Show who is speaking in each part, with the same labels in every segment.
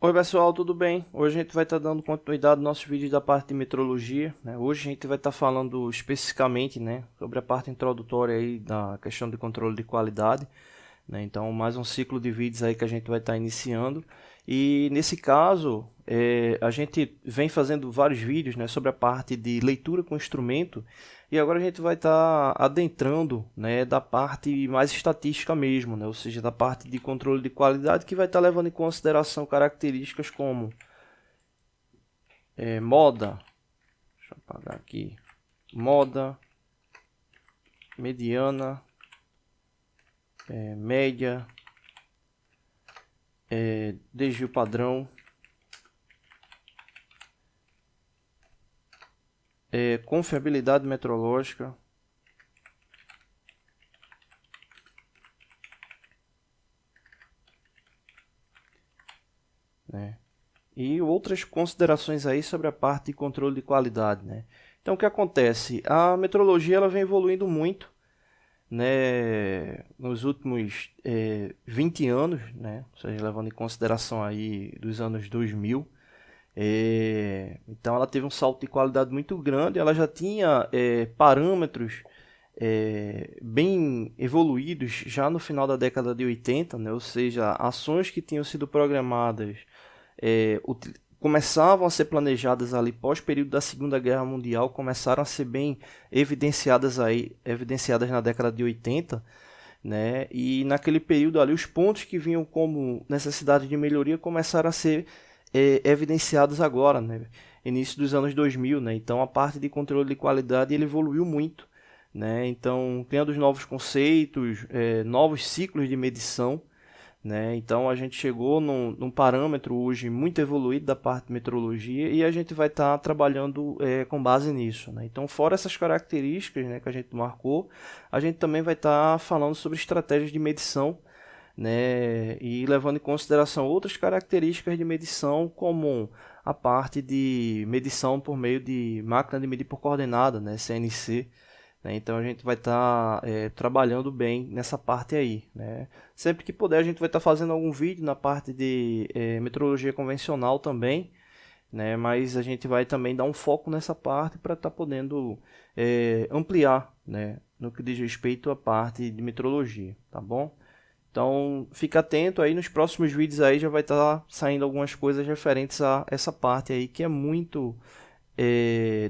Speaker 1: Oi pessoal, tudo bem? Hoje a gente vai estar dando continuidade aos nossos vídeos da parte de metrologia, né? Hoje a gente vai estar falando especificamente, né, sobre a parte introdutória aí da questão de controle de qualidade, né? Então mais um ciclo de vídeos aí que a gente vai estar iniciando. E nesse caso, a gente vem fazendo vários vídeos, né, sobre a parte de leitura com instrumento. E agora a gente vai estar adentrando, né, da parte mais estatística mesmo, né, ou seja, da parte de controle de qualidade que vai estar levando em consideração características como moda, deixa eu apagar aqui, moda, mediana, média, desvio padrão, confiabilidade metrológica, né? E outras considerações aí sobre a parte de controle de qualidade, né? Então o que acontece? A metrologia ela vem evoluindo muito, né, nos últimos 20 anos, né? Ou seja, levando em consideração aí dos anos 2000. Então ela teve um salto de qualidade muito grande, ela já tinha parâmetros bem evoluídos já no final da década de 80, né? Ou seja, ações que tinham sido programadas começavam a ser planejadas ali pós período da Segunda Guerra Mundial, começaram a ser bem evidenciadas na década de 80, né? E naquele período ali os pontos que vinham como necessidade de melhoria começaram a ser evidenciados agora, né? Início dos anos 2000, né? Então a parte de controle de qualidade ele evoluiu muito, né? Então criando novos conceitos, novos ciclos de medição, né? Então a gente chegou num parâmetro hoje muito evoluído da parte de metrologia e a gente vai estar trabalhando com base nisso, né? Então, fora essas características, né, que a gente marcou, a gente também vai estar falando sobre estratégias de medição, né, e levando em consideração outras características de medição, como a parte de medição por meio de máquina de medir por coordenada, né, CNC. Então a gente vai estar trabalhando bem nessa parte aí, né? Sempre que puder a gente vai estar fazendo algum vídeo na parte de metrologia convencional também, né? Mas a gente vai também dar um foco nessa parte para estar podendo ampliar, né, no que diz respeito à parte de metrologia, tá bom? Então fica atento aí, nos próximos vídeos aí já vai estar saindo algumas coisas referentes a essa parte aí que é muito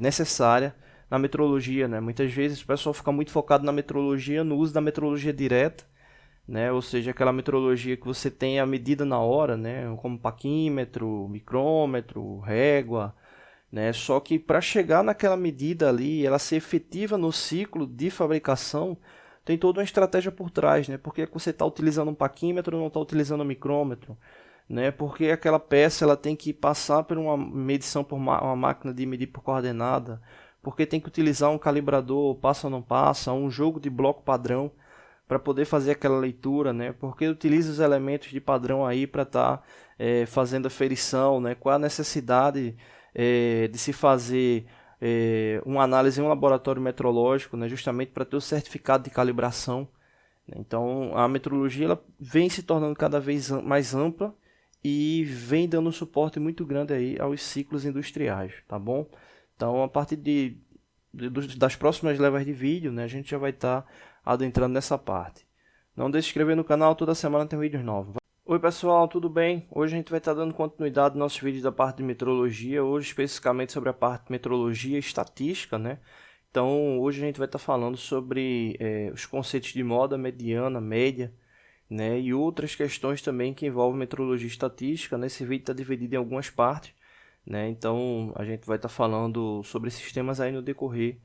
Speaker 1: necessária na metrologia, né? Muitas vezes o pessoal fica muito focado na metrologia, no uso da metrologia direta, né? Ou seja, aquela metrologia que você tem a medida na hora, né? Como paquímetro, micrômetro, régua, né? Só que para chegar naquela medida ali, ela ser efetiva no ciclo de fabricação, tem toda uma estratégia por trás, né? Por que você está utilizando um paquímetro e não está utilizando um micrômetro? Né? Porque aquela peça ela tem que passar por uma medição por uma máquina de medir por coordenada, porque tem que utilizar um calibrador, passa ou não passa, um jogo de bloco padrão para poder fazer aquela leitura, né? Porque utiliza os elementos de padrão aí para estar fazendo a ferição, né? Qual a necessidade de se fazer uma análise em um laboratório metrológico, né? Justamente para ter o certificado de calibração. Então a metrologia ela vem se tornando cada vez mais ampla e vem dando um suporte muito grande aí aos ciclos industriais, tá bom? Então a partir das próximas levas de vídeo, né, a gente já vai estar adentrando nessa parte. Não deixe de se inscrever no canal, toda semana tem vídeos novos. Oi pessoal, tudo bem? Hoje a gente vai estar dando continuidade aos nossos vídeos da parte de metrologia, hoje especificamente sobre a parte de metrologia e estatística, né? Então hoje a gente vai estar falando sobre os conceitos de moda, mediana, média, né? E outras questões também que envolvem metrologia e estatística, né? Esse vídeo está dividido em algumas partes, né? Então a gente vai estar falando sobre esses temas aí no decorrer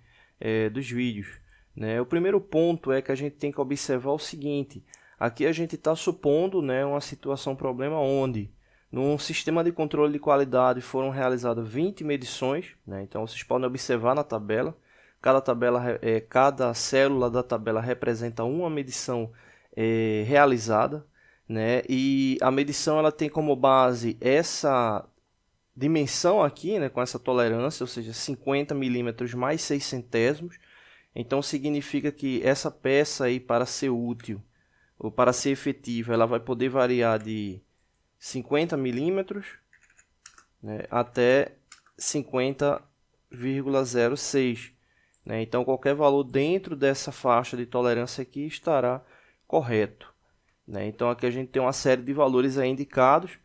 Speaker 1: dos vídeos, né? O primeiro ponto é que a gente tem que observar o seguinte: aqui a gente está supondo, né, uma situação, problema onde num sistema de controle de qualidade foram realizadas 20 medições, né? Então vocês podem observar na tabela, cada célula da tabela representa uma medição realizada, né? E a medição ela tem como base essa dimensão aqui, né, com essa tolerância, ou seja, 50 milímetros mais 6 centésimos. Então significa que essa peça aí, para ser útil ou para ser efetiva, ela vai poder variar de 50 milímetros, né, até 50,06. Né? Então, qualquer valor dentro dessa faixa de tolerância aqui estará correto. Né? Então, aqui a gente tem uma série de valores aí indicados.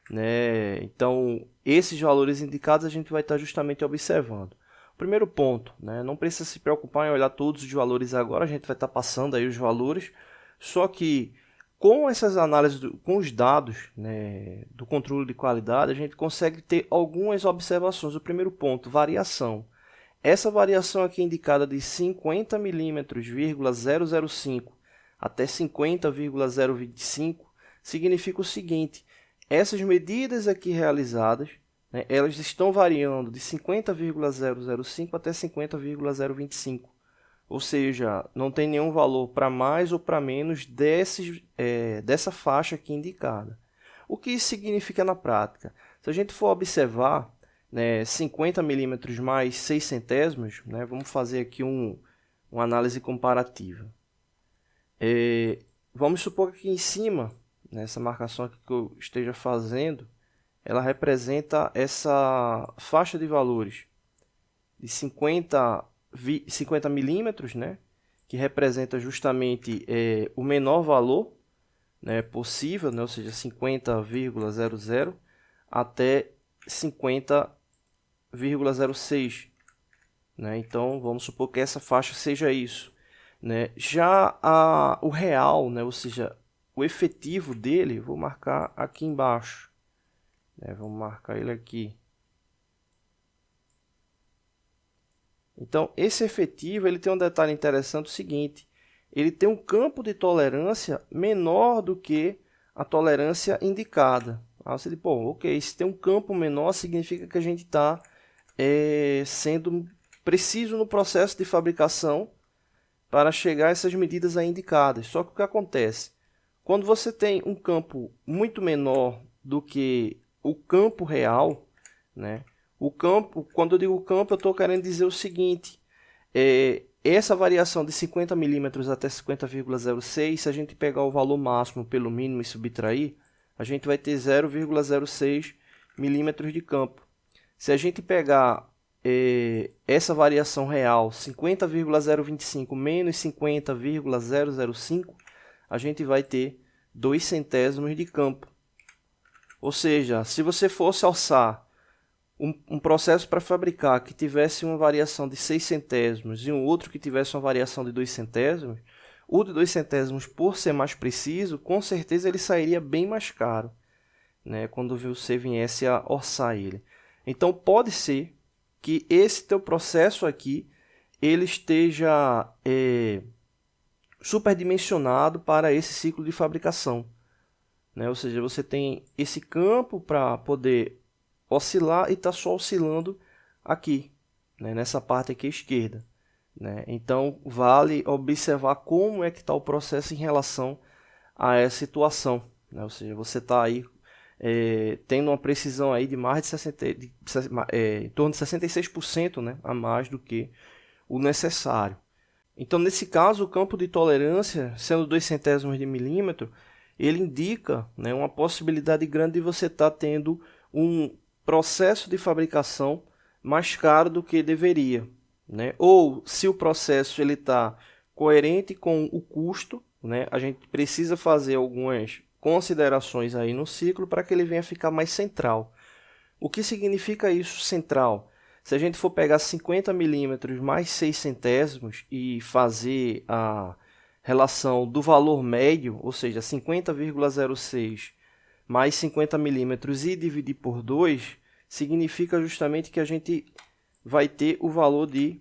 Speaker 1: Né? Então, esses valores indicados a gente vai estar justamente observando. Primeiro ponto, né? Não precisa se preocupar em olhar todos os valores agora, a gente vai estar passando aí os valores. Só que com essas análises, com os dados, né, do controle de qualidade, a gente consegue ter algumas observações. O primeiro ponto, variação. Essa variação aqui indicada de 50 milímetros,005 até 50,025 significa o seguinte: essas medidas aqui realizadas, né, elas estão variando de 50,005 até 50,025. Ou seja, não tem nenhum valor para mais ou para menos dessa faixa aqui indicada. O que isso significa na prática? Se a gente for observar, né, 50 milímetros mais 6 centésimos, né, vamos fazer aqui uma análise comparativa. Vamos supor que aqui em cima, nessa marcação aqui que eu esteja fazendo, ela representa essa faixa de valores de 50 milímetros, né, que representa justamente o menor valor, né, possível, né, ou seja, 50,00 até 50,06. Né? Então, vamos supor que essa faixa seja isso. Né? Já o real, né, ou seja, o efetivo dele, vou marcar aqui embaixo. Né? Vamos marcar ele aqui. Então, esse efetivo ele tem um detalhe interessante, o seguinte: ele tem um campo de tolerância menor do que a tolerância indicada. Aí você diz, pô, ok, se tem um campo menor, significa que a gente está sendo preciso no processo de fabricação para chegar a essas medidas aí indicadas. Só que o que acontece? Quando você tem um campo muito menor do que o campo real, né? O campo, quando eu digo campo, eu estou querendo dizer o seguinte: essa variação de 50 milímetros até 50,06, se a gente pegar o valor máximo pelo mínimo e subtrair, a gente vai ter 0,06 milímetros de campo. Se a gente pegar essa variação real, 50,025 menos 50,005, a gente vai ter 2 centésimos de campo. Ou seja, se você fosse alçar um processo para fabricar que tivesse uma variação de 6 centésimos e um outro que tivesse uma variação de 2 centésimos, o de 2 centésimos, por ser mais preciso, com certeza ele sairia bem mais caro, né, quando você viesse a orçar ele. Então pode ser que esse teu processo aqui ele esteja superdimensionado para esse ciclo de fabricação. Né? Ou seja, você tem esse campo para poder oscilar e está só oscilando aqui, né, nessa parte aqui à esquerda. Né? Então, vale observar como é que está o processo em relação a essa situação. Né? Ou seja, você está aí tendo uma precisão aí de mais de 60, em torno de 66%, né, a mais do que o necessário. Então, nesse caso, o campo de tolerância, sendo 2 centésimos de milímetro, ele indica, né, uma possibilidade grande de você estar tendo um processo de fabricação mais caro do que deveria, né? Ou se o processo ele está coerente com o custo, né, a gente precisa fazer algumas considerações aí no ciclo para que ele venha ficar mais central. O que significa isso, central? Se a gente for pegar 50 milímetros mais 6 centésimos e fazer a relação do valor médio, ou seja, 50,06 mais 50 milímetros e dividir por 2, significa justamente que a gente vai ter o valor de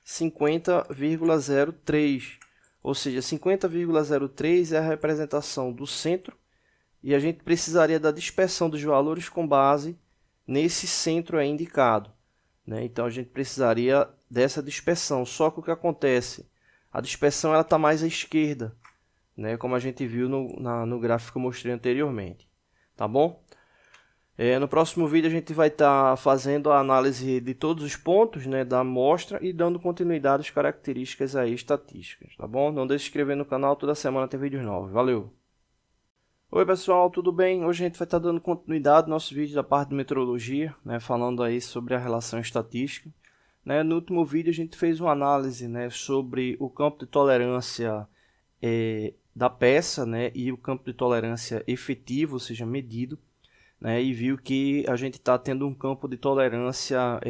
Speaker 1: 50,03. Ou seja, 50,03 é a representação do centro e a gente precisaria da dispersão dos valores com base nesse centro aí indicado. Né? Então, a gente precisaria dessa dispersão. Só que o que acontece? A dispersão está mais à esquerda, né? Como a gente viu no gráfico que eu mostrei anteriormente. Tá bom? No próximo vídeo a gente vai estar fazendo a análise de todos os pontos, né, da amostra e dando continuidade às características aí estatísticas. Tá bom? Não deixe de se inscrever no canal, toda semana tem vídeos novos. Valeu! Oi pessoal, tudo bem? Hoje a gente vai estar dando continuidade ao nosso vídeo da parte de metrologia, né, falando aí sobre a relação estatística. Né, no último vídeo a gente fez uma análise, né, sobre o campo de tolerância da peça, né, e o campo de tolerância efetivo, ou seja, medido, né, e viu que a gente está tendo um campo de tolerância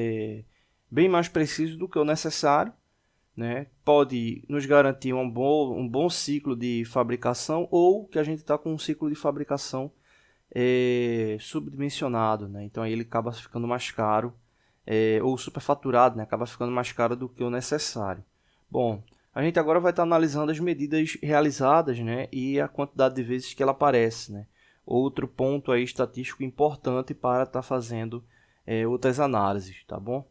Speaker 1: bem mais preciso do que o necessário, né? Pode nos garantir um bom ciclo de fabricação, ou que a gente está com um ciclo de fabricação subdimensionado, né? Então aí ele acaba ficando mais caro, ou superfaturado, né? Acaba ficando mais caro do que o necessário. Bom, a gente agora vai estar analisando as medidas realizadas, né? E a quantidade de vezes que ela aparece, né? Outro ponto aí estatístico importante para estar fazendo outras análises, tá bom?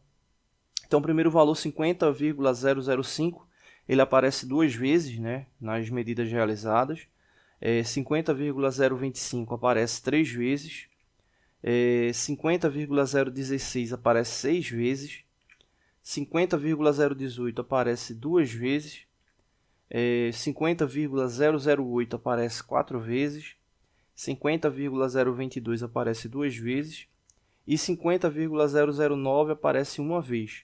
Speaker 1: Então, o primeiro valor 50,005, ele aparece duas vezes, né, nas medidas realizadas. 50,025 aparece três vezes. 50,016 aparece seis vezes. 50,018 aparece duas vezes. 50,008 aparece quatro vezes. 50,022 aparece duas vezes. E 50,009 aparece uma vez.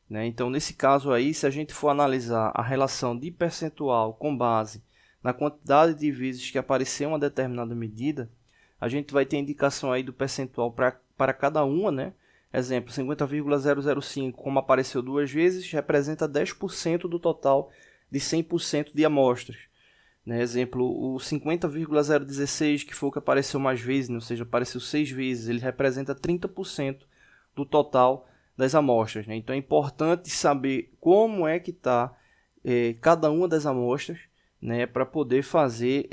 Speaker 1: Né? Então, nesse caso aí, se a gente for analisar a relação de percentual com base na quantidade de vezes que apareceu uma determinada medida, a gente vai ter indicação aí do percentual para cada uma, né? Exemplo, 50,005, como apareceu duas vezes, representa 10% do total de 100% de amostras. Né? Exemplo, o 50,016, que foi o que apareceu mais vezes, né? Ou seja, apareceu seis vezes, ele representa 30% do total das amostras. Né? Então é importante saber como é que está cada uma das amostras, né, para poder fazer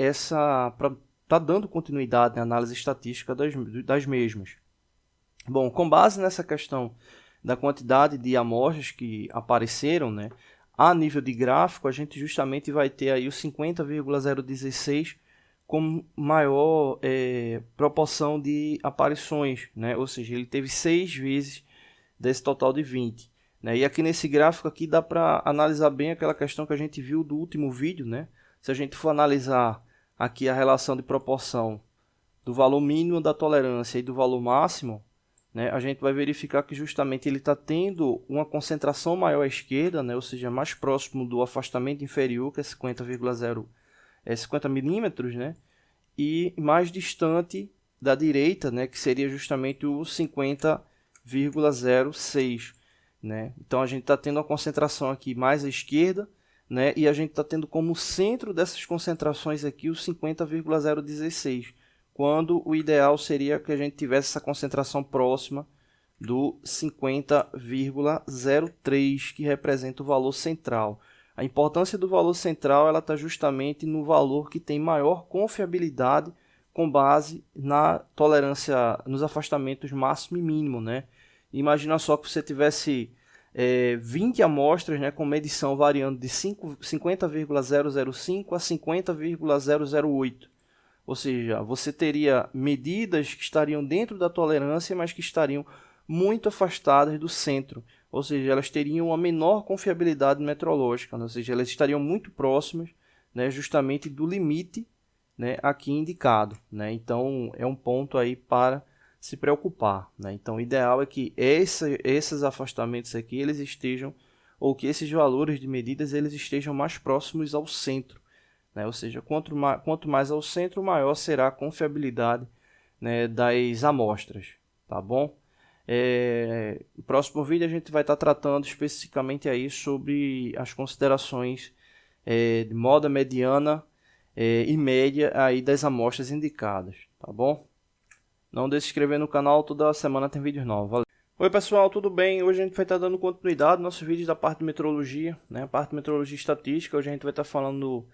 Speaker 1: para estar dando continuidade na análise estatística das mesmas. Bom, com base nessa questão da quantidade de amostras que apareceram, né, a nível de gráfico, a gente justamente vai ter aí o 50,016 com maior proporção de aparições, né? Ou seja, ele teve seis vezes desse total de 20. Né? E aqui nesse gráfico aqui dá para analisar bem aquela questão que a gente viu do último vídeo. Né? Se a gente for analisar aqui a relação de proporção do valor mínimo da tolerância e do valor máximo, né, a gente vai verificar que justamente ele está tendo uma concentração maior à esquerda, né, ou seja, mais próximo do afastamento inferior, que é 50 milímetros, né, e mais distante da direita, né, que seria justamente o 50,06, né? Então a gente está tendo a concentração aqui mais à esquerda, né? E a gente está tendo como centro dessas concentrações aqui o 50,016, quando o ideal seria que a gente tivesse essa concentração próxima do 50,03, que representa o valor central. A importância do valor central ela está justamente no valor que tem maior confiabilidade com base na tolerância, nos afastamentos máximo e mínimo, né? Imagina só que você tivesse 20 amostras, né, com medição variando de 50,005 a 50,008. Ou seja, você teria medidas que estariam dentro da tolerância, mas que estariam muito afastadas do centro. Ou seja, elas teriam uma menor confiabilidade metrológica, né? Ou seja, elas estariam muito próximas, né, justamente do limite, né, aqui indicado. Né? Então, é um ponto aí para se preocupar. Né? Então, o ideal é que esses afastamentos aqui, eles estejam, ou que esses valores de medidas, eles estejam mais próximos ao centro. Né? Ou seja, quanto mais ao centro, maior será a confiabilidade, né, das amostras. Tá bom? No próximo vídeo a gente vai estar tratando especificamente aí sobre as considerações de moda, mediana e média aí das amostras indicadas. Tá bom? Não deixe de se inscrever no canal, toda semana tem vídeos novos. Valeu. Oi pessoal, tudo bem? Hoje a gente vai estar dando continuidade aos nossos vídeos da parte de metrologia, né? A parte de metrologia estatística. Hoje a gente vai estar falando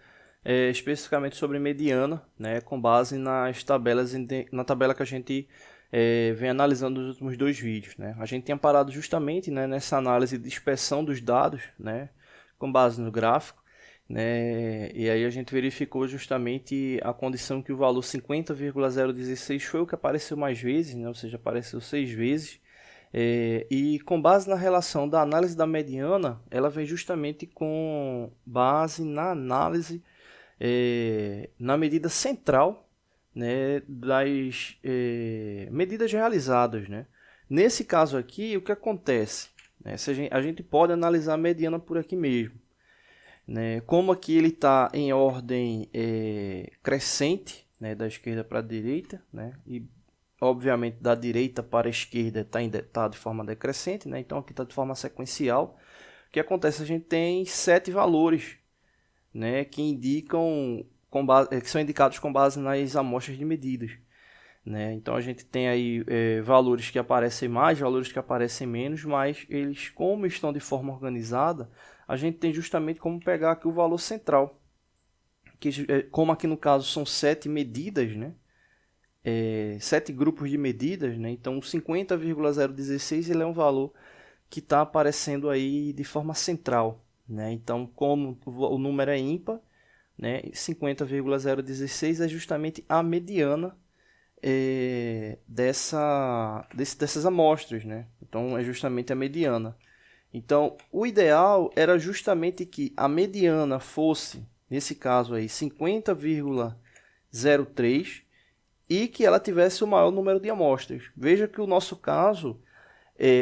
Speaker 1: especificamente sobre mediana, né? Com base nas tabelas, na tabela que a gente vem analisando nos últimos dois vídeos. Né? A gente tinha parado justamente, né, nessa análise de dispersão dos dados, né? Com base no gráfico. Né? E aí a gente verificou justamente a condição que o valor 50,016 foi o que apareceu mais vezes, né? Ou seja, apareceu seis vezes. E com base na relação da análise da mediana, ela vem justamente com base na análise na medida central, né, das medidas realizadas, né? Nesse caso aqui, o que acontece? Né, se a gente pode analisar a mediana por aqui mesmo, né? Como aqui ele está em ordem crescente, né, da esquerda para a direita, né? E obviamente da direita para a esquerda tá de forma decrescente, né? Então aqui está de forma sequencial. O que acontece? A gente tem 7 valores, né, que indicam que são indicados com base nas amostras de medidas, né? Então a gente tem aí valores que aparecem mais, valores que aparecem menos, mas eles, como estão de forma organizada, a gente tem justamente como pegar aqui o valor central, que como aqui no caso são 7 medidas, né? 7 grupos de medidas, né? Então 50,016 ele é um valor que está aparecendo aí de forma central, né? Então, como o número é ímpar, né, 50,016 é justamente a mediana dessas amostras, né? Então, é justamente a mediana. Então, o ideal era justamente que a mediana fosse, nesse caso aí, 50,03 e que ela tivesse o maior número de amostras. Veja que o nosso caso,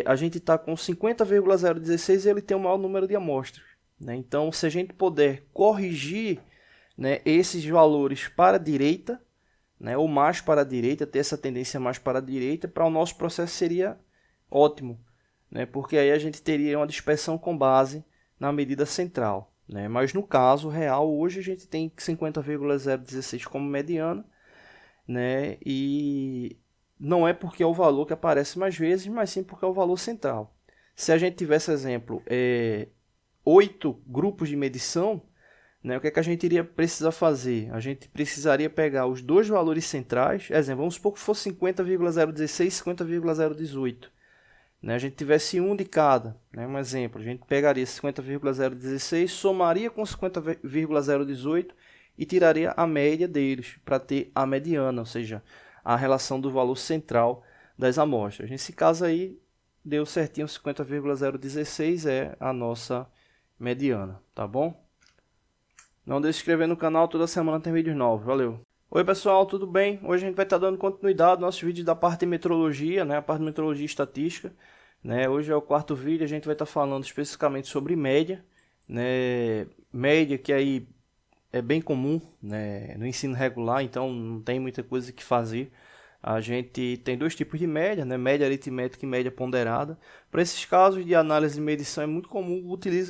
Speaker 1: a gente está com 50,016 e ele tem o maior número de amostras, né? Então, se a gente puder corrigir, né, esses valores para a direita, né, ou mais para a direita, ter essa tendência mais para a direita, para o nosso processo seria ótimo, né, porque aí a gente teria uma dispersão com base na medida central, né? Mas no caso real, hoje a gente tem 50,016 como mediana, né, e não é porque é o valor que aparece mais vezes, mas sim porque é o valor central. Se a gente tivesse, exemplo, 8 grupos de medição, né, o que é que a gente iria precisar fazer? A gente precisaria pegar os dois valores centrais, exemplo, vamos supor que fosse 50,016 e 50,018. Né, a gente tivesse um de cada, né, um exemplo, a gente pegaria 50,016, somaria com 50,018 e tiraria a média deles para ter a mediana, ou seja, a relação do valor central das amostras. Nesse caso aí, deu certinho, 50,016 é a nossa mediana, tá bom? Não deixe de se inscrever no canal, toda semana tem vídeos novos. Valeu! Oi pessoal, tudo bem? Hoje a gente vai estar dando continuidade aos nossos vídeos da parte de metrologia, né? A parte de metrologia e estatística, né? Hoje é o quarto vídeo, a gente vai estar falando especificamente sobre média, né? Média que aí é bem comum, né, no ensino regular, então não tem muita coisa que fazer. A gente tem dois tipos de média, né, média aritmética e média ponderada. Para esses casos de análise e medição é muito comum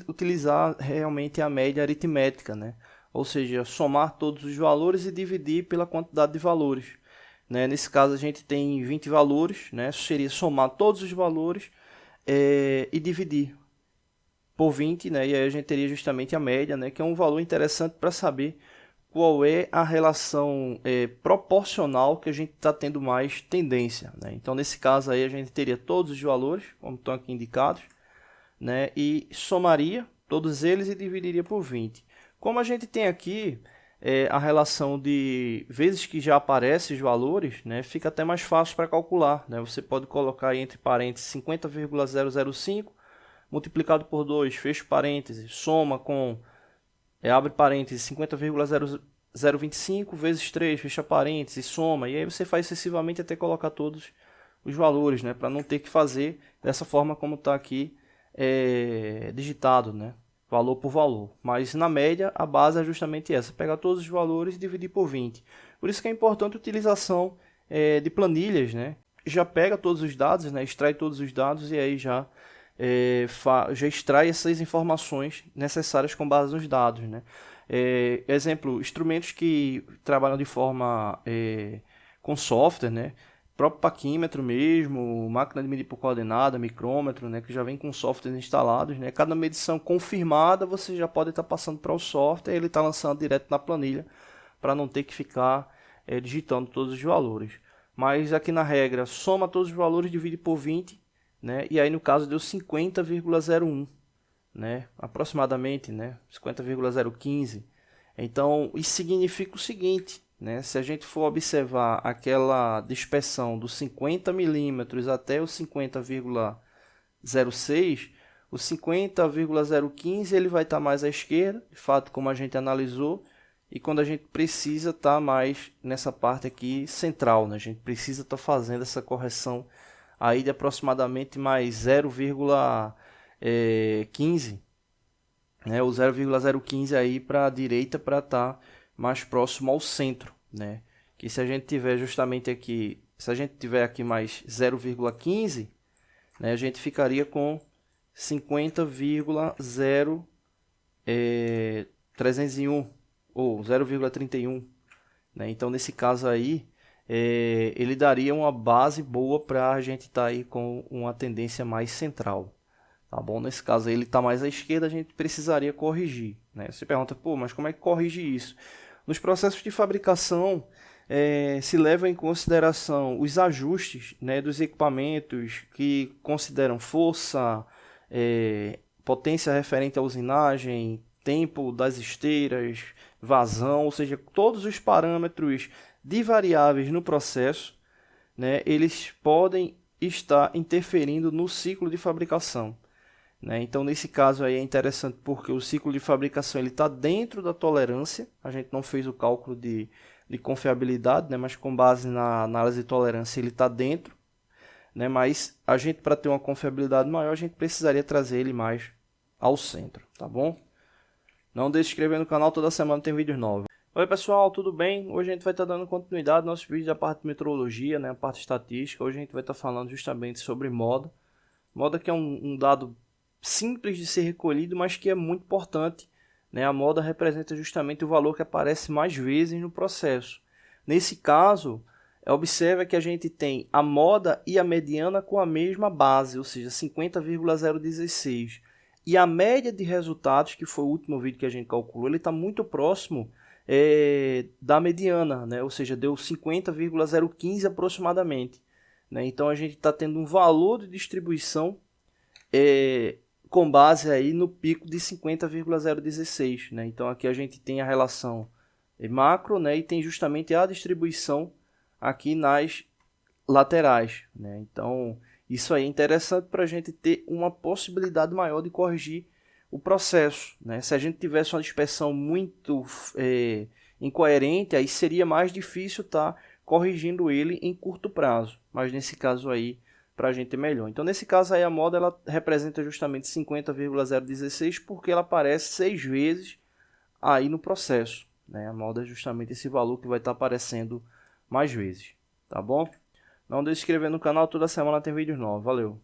Speaker 1: utilizar realmente a média aritmética, né? Ou seja, somar todos os valores e dividir pela quantidade de valores, né? Nesse caso a gente tem 20 valores, né? Seria somar todos os valores e dividir por 20, né? E aí a gente teria justamente a média, né? Que é um valor interessante para saber qual é a relação proporcional que a gente está tendo mais tendência, né? Então, nesse caso aí, a gente teria todos os valores, como estão aqui indicados, né? E somaria todos eles e dividiria por 20. Como a gente tem aqui a relação de vezes que já aparecem os valores, né? Fica até mais fácil para calcular, né? Você pode colocar aí entre parênteses 50,005 multiplicado por 2, fecha parênteses, soma com abre parênteses, 50,0025 vezes 3, fecha parênteses, soma, e aí você faz excessivamente até colocar todos os valores, né, para não ter que fazer dessa forma como está aqui digitado, né, valor por valor. Mas na média a base é justamente essa, pegar todos os valores e dividir por 20. Por isso que é importante a utilização de planilhas, né, já pega todos os dados, né, extrai todos os dados e aí já extrai essas informações necessárias com base nos dados, né? Exemplo, instrumentos que trabalham de forma com software, né? Próprio paquímetro mesmo, máquina de medir por coordenada, micrômetro, né? Que já vem com softwares instalados, né? Cada medição confirmada você já pode estar passando para o software e ele está lançando direto na planilha para não ter que ficar digitando todos os valores. Mas aqui na regra, soma todos os valores, divide por 20, né? E aí no caso deu 50,01, né? Aproximadamente, né? 50,015. Então isso significa o seguinte, né? Se a gente for observar aquela dispersão dos 50 milímetros até o 50,06, o 50,015 ele vai estar mais à esquerda, de fato como a gente analisou, e quando a gente precisa estar mais nessa parte aqui central, né? A gente precisa estar fazendo essa correção aí de aproximadamente mais 0,15, né? O 0,015 aí para a direita para estar mais próximo ao centro, né? Que se a gente tiver justamente aqui, se a gente tiver aqui mais 0,15, né, a gente ficaria com 50,0301 ou 0,31, né? Então nesse caso aí ele daria uma base boa para a gente estar aí com uma tendência mais central, tá bom? Nesse caso aí ele está mais à esquerda, a gente precisaria corrigir, né? Você pergunta, pô, mas como é que corrige isso? Nos processos de fabricação se leva em consideração os ajustes, né, dos equipamentos que consideram força, potência referente à usinagem, tempo das esteiras, vazão, ou seja, todos os parâmetros de variáveis no processo, né, eles podem estar interferindo no ciclo de fabricação, né? Então, nesse caso aí é interessante porque o ciclo de fabricação está dentro da tolerância. A gente não fez o cálculo de confiabilidade, né? Mas com base na análise de tolerância ele está dentro, né? Mas a gente, para ter uma confiabilidade maior, a gente precisaria trazer ele mais ao centro, tá bom? Não deixe de se inscrever no canal, toda semana tem vídeos novos. Oi pessoal, tudo bem? Hoje a gente vai estar dando continuidade ao nosso vídeo da parte de metrologia, né? A parte estatística. Hoje a gente vai estar falando justamente sobre moda. Moda que é um dado simples de ser recolhido, mas que é muito importante, né? A moda representa justamente o valor que aparece mais vezes no processo. Nesse caso, observa que a gente tem a moda e a mediana com a mesma base, ou seja, 50,016. E a média de resultados, que foi o último vídeo que a gente calculou, ele está muito próximo da mediana, né? Ou seja, deu 50,015 aproximadamente, né? Então a gente está tendo um valor de distribuição com base aí no pico de 50,016, né? Então aqui a gente tem a relação macro, né? E tem justamente a distribuição aqui nas laterais, né? Então isso aí é interessante para a gente ter uma possibilidade maior de corrigir o processo, né? Se a gente tivesse uma dispersão muito incoerente, aí seria mais difícil estar corrigindo ele em curto prazo, mas nesse caso aí para a gente é melhor. Então nesse caso aí a moda ela representa justamente 50,016 porque ela aparece 6 vezes aí no processo, né? A moda é justamente esse valor que vai estar aparecendo mais vezes, tá bom? Não deixe de se inscrever no canal, toda semana tem vídeos novos. Valeu!